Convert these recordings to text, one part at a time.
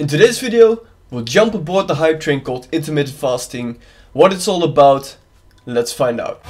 In today's video, we'll jump aboard the hype train called intermittent fasting. What it's all about, let's find out.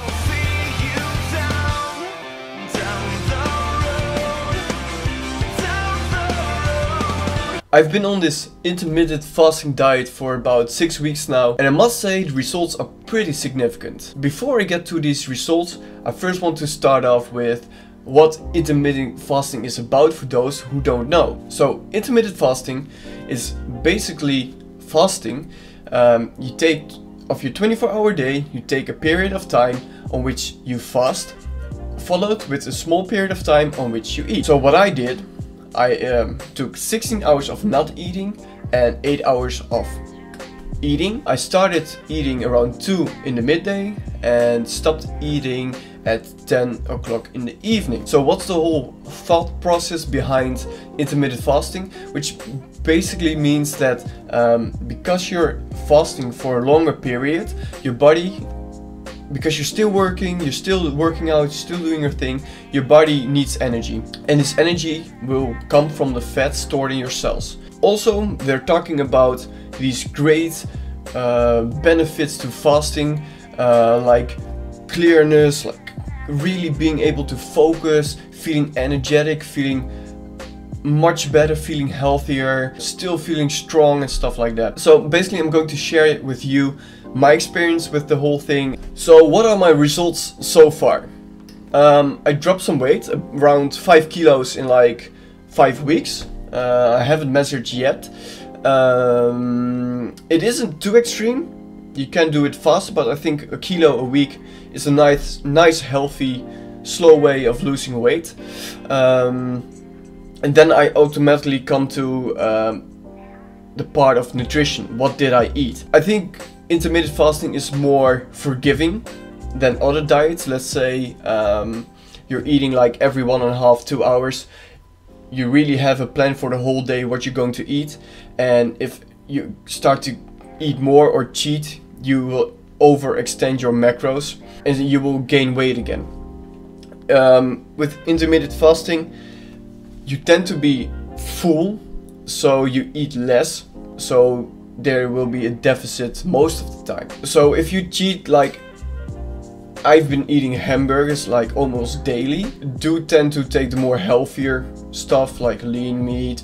I've been on this intermittent fasting diet for about 6 weeks now, and I must say the results are pretty significant. Before I get to these results, I first want to start off with what intermittent fasting is about for those who don't know. So intermittent fasting is basically fasting. You take of your 24-hour day, you take a period of time on which you fast, followed with a small period of time on which you eat. So what I did, I took 16 hours of not eating and 8 hours of eating. I started eating around 2 in the midday and stopped eating at 10 o'clock in the evening. So what's the whole thought process behind intermittent fasting? Which basically means that because you're fasting for a longer period, your body, because you're still working out, you're still doing your thing, your body needs energy. And this energy will come from the fat stored in your cells. Also, they're talking about these great benefits to fasting, like clearness, like really being able to focus, feeling energetic, feeling much better, feeling healthier, still feeling strong and stuff like that. So basically I'm going to share it with you, my experience with the whole thing. So what are my results so far? I dropped some weight, around 5 kilos in like 5 weeks. I haven't measured yet. It isn't too extreme. You can do it fast, but I think a kilo a week is a nice healthy, slow way of losing weight. And then I automatically come to the part of nutrition. What did I eat? I think intermittent fasting is more forgiving than other diets. Let's say you're eating like every 1.5–2 hours. You really have a plan for the whole day what you're going to eat, and if you start to eat more or cheat, you will overextend your macros and you will gain weight again. With intermittent fasting, you tend to be full, so you eat less, so there will be a deficit most of the time. So if you cheat, like I've been eating hamburgers like almost daily, do tend to take the more healthier stuff like lean meat,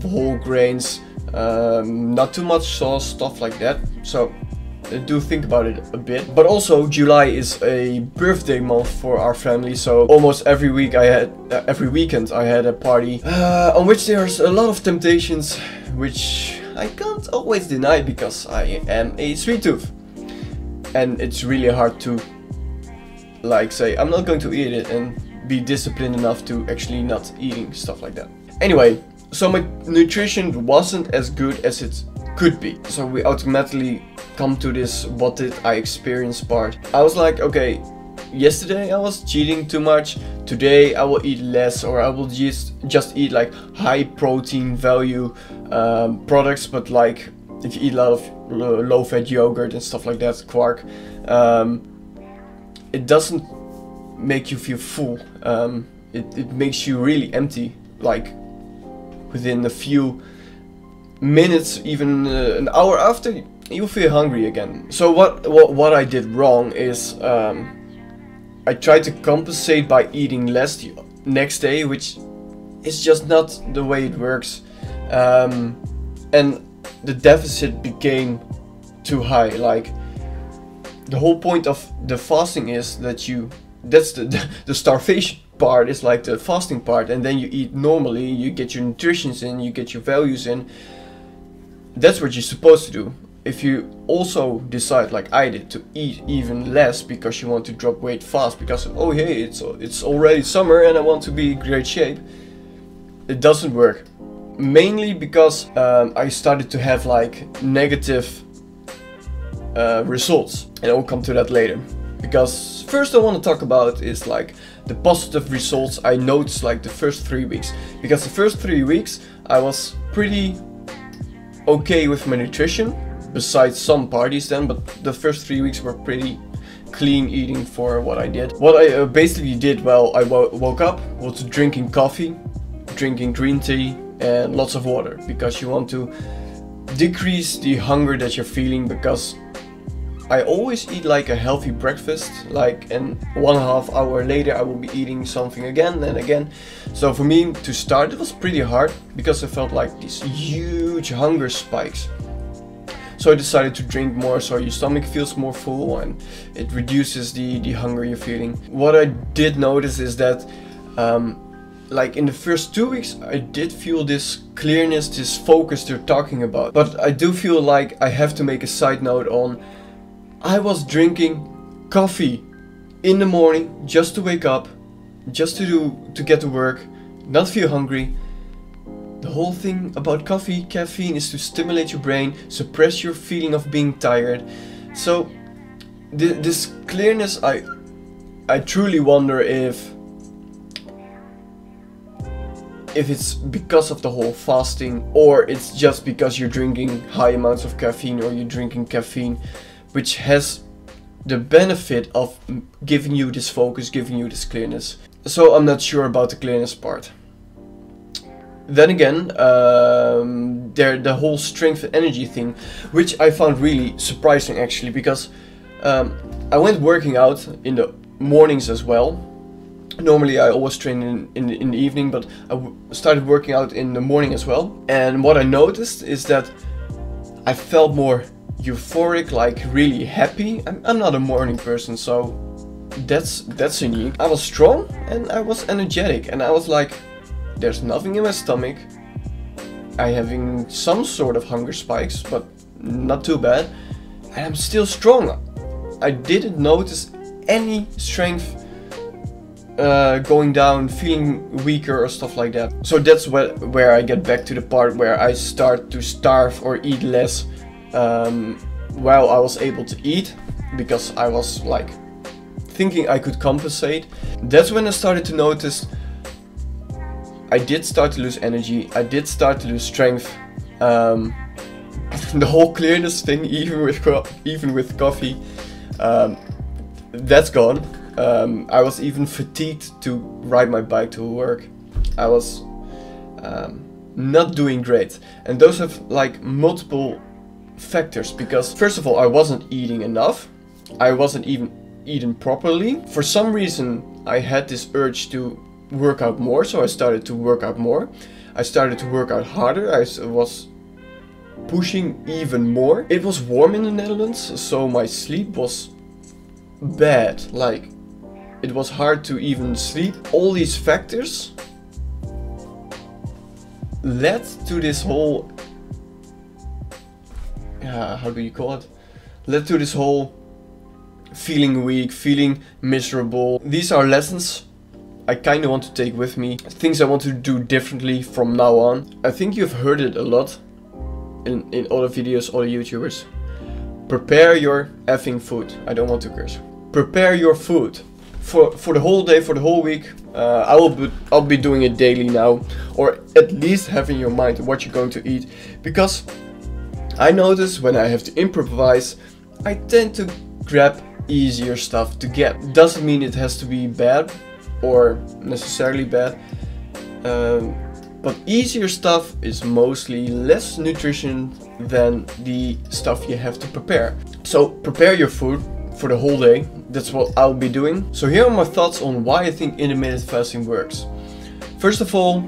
whole grains, not too much sauce, stuff like that. So do think about it a bit. But also July is a birthday month for our family, so almost every weekend I had a party on which there's a lot of temptations, which I can't always deny because I am a sweet tooth, and it's really hard to like say I'm not going to eat it and be disciplined enough to actually not eating stuff like that. Anyway, so my nutrition wasn't as good as it could be, so we automatically come to this what did I experience part. I was like, okay, yesterday I was cheating too much, today I will eat less, or I will just eat like high protein value products, but like if you eat a lot of low fat yogurt and stuff like that, quark, it doesn't make you feel full. It makes you really empty, like within a few minutes, even an hour after, you'll feel hungry again. So what I did wrong is I tried to compensate by eating less the next day, which is just not the way it works, and the deficit became too high. Like the whole point of the fasting is that that's the starvation part is like the fasting part, and then you eat normally, you get your nutritions in, you get your values in. That's what you're supposed to do. If you also decide, like I did, to eat even less because you want to drop weight fast, because oh hey, it's already summer and I want to be in great shape, it doesn't work. Mainly because I started to have like negative results, and I'll come to that later. Because first I want to talk about is like the positive results I noticed like the first 3 weeks. Because the first 3 weeks I was pretty okay with my nutrition, besides some parties then, but the first 3 weeks were pretty clean eating for what I did. What I basically did while I woke up was drinking coffee, drinking green tea and lots of water, because you want to decrease the hunger that you're feeling, because I always eat like a healthy breakfast, like, and 1.5 hours later I will be eating something again and again. So for me to start, it was pretty hard because I felt like these huge hunger spikes. So I decided to drink more, so your stomach feels more full and it reduces the hunger you're feeling. What I did notice is that like in the first 2 weeks I did feel this clearness, this focus they're talking about. But I do feel like I have to make a side note on, I was drinking coffee in the morning just to wake up, just to get to work, not feel hungry. The whole thing about coffee, caffeine, is to stimulate your brain, suppress your feeling of being tired. So this clearness, I truly wonder if it's because of the whole fasting, or it's just because you're drinking high amounts of caffeine, or you're drinking caffeine which has the benefit of giving you this focus, giving you this clearness. So I'm not sure about the clearness part. Then again, the whole strength and energy thing, which I found really surprising actually, because I went working out in the mornings as well. Normally I always train in the evening, but I started working out in the morning as well. And what I noticed is that I felt more euphoric, like really happy. I'm not a morning person, so that's unique. I was strong and I was energetic, and I was like, there's nothing in my stomach. I'm having some sort of hunger spikes, but not too bad, and I'm still strong. I didn't notice any strength going down, feeling weaker or stuff like that. So that's where I get back to the part where I start to starve or eat less while I was able to eat, because I was like thinking I could compensate. That's when I started to notice I did start to lose energy, I did start to lose strength. The whole clearness thing, even with coffee, that's gone. I was even fatigued to ride my bike to work. I was not doing great, and those have like multiple factors, because first of all, I wasn't eating enough. I wasn't even eating properly. For some reason I had this urge to work out more, so I started to work out more. I started to work out harder. I was pushing even more. It was warm in the Netherlands, so my sleep was bad. Like, it was hard to even sleep. All these factors led to this whole how do you call it? Led to this whole feeling weak, feeling miserable. These are lessons I kind of want to take with me. Things I want to do differently from now on. I think you've heard it a lot in other videos, other YouTubers. Prepare your effing food. I don't want to curse. Prepare your food. For the whole day, for the whole week. I'll be doing it daily now. Or at least have in your mind what you're going to eat. Because I notice when I have to improvise, I tend to grab easier stuff to get. Doesn't mean it has to be bad or necessarily bad, but easier stuff is mostly less nutrition than the stuff you have to prepare. So prepare your food for the whole day. That's what I'll be doing. So here are my thoughts on why I think intermittent fasting works. First of all,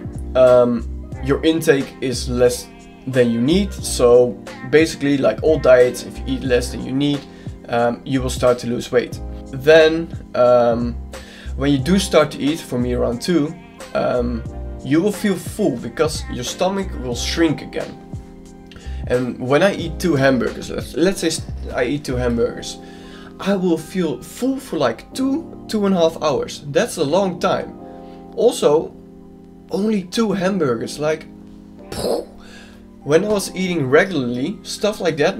your intake is less than you need. So basically, like all diets, if you eat less than you need, you will start to lose weight. Then when you do start to eat, for me around 2, you will feel full because your stomach will shrink again. And when I eat 2 hamburgers, let's say I eat 2 hamburgers, I will feel full for like 2.5 hours. That's a long time. Also, only 2 hamburgers, like when I was eating regularly, stuff like that,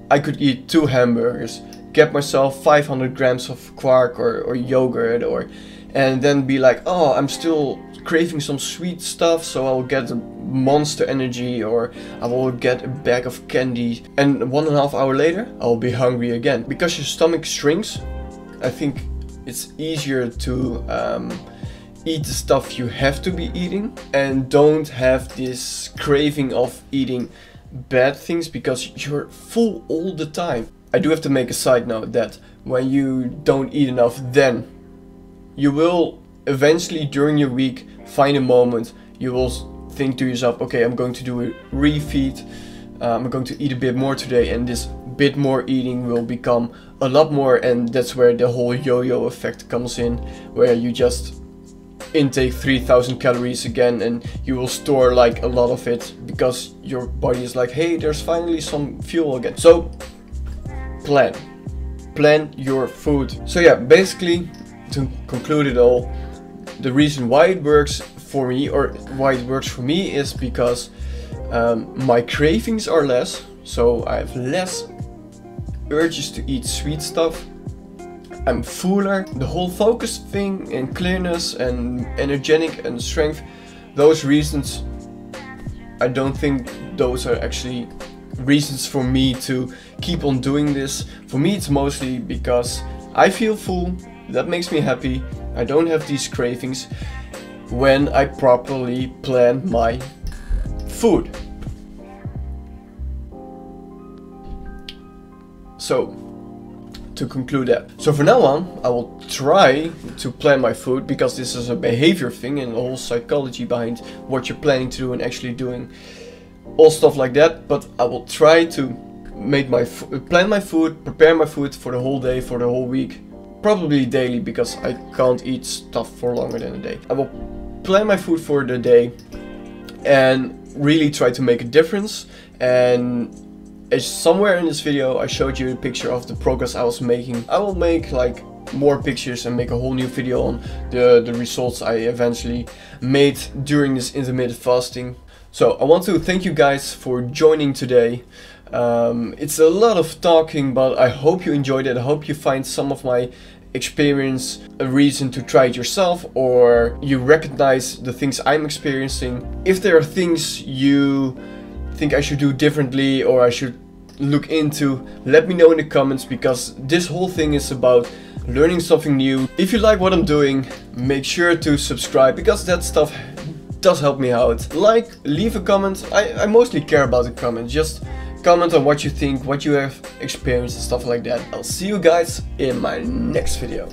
I could eat 2 hamburgers, get myself 500 grams of quark or yogurt, and then be like, oh, I'm still craving some sweet stuff, so I'll get a Monster Energy, or I will get a bag of candy, and 1.5 hours later I'll be hungry again. Because your stomach shrinks, I think it's easier to eat the stuff you have to be eating and don't have this craving of eating bad things because you're full all the time. I do have to make a side note that when you don't eat enough, then you will eventually during your week find a moment you will think to yourself, okay, I'm going to do a refeed, I'm going to eat a bit more today, and this bit more eating will become a lot more, and that's where the whole yo-yo effect comes in, where you just intake 3000 calories again and you will store like a lot of it because your body is like, hey, there's finally some fuel again. So plan your food. So yeah, basically to conclude it all, the reason why it works for me, or why it works for me, is because my cravings are less, so I have less urges to eat sweet stuff. I'm fuller. The whole focus thing and clearness and energetic and strength, those reasons, I don't think those are actually reasons for me to keep on doing this. For me it's mostly because I feel full, that makes me happy. I don't have these cravings when I properly plan my food. So, to conclude that. So from now on, I will try to plan my food, because this is a behavior thing and the whole psychology behind what you're planning to do and actually doing, all stuff like that. But I will try to make my plan my food, prepare my food for the whole day, for the whole week, probably daily, because I can't eat stuff for longer than a day. I will plan my food for the day and really try to make a difference. And as somewhere in this video I showed you a picture of the progress I was making, I will make like more pictures and make a whole new video on the results I eventually made during this intermittent fasting. So I want to thank you guys for joining today. It's a lot of talking, but I hope you enjoyed it. I hope you find some of my experience a reason to try it yourself, or you recognize the things I'm experiencing. If there are things you think I should do differently or I should look into, let me know in the comments, because this whole thing is about learning something new. If you like what I'm doing, make sure to subscribe, because that stuff does help me out. Like, leave a comment. I mostly care about the comments. Just comment on what you think, what you have experienced and stuff like that. I'll see you guys in my next video.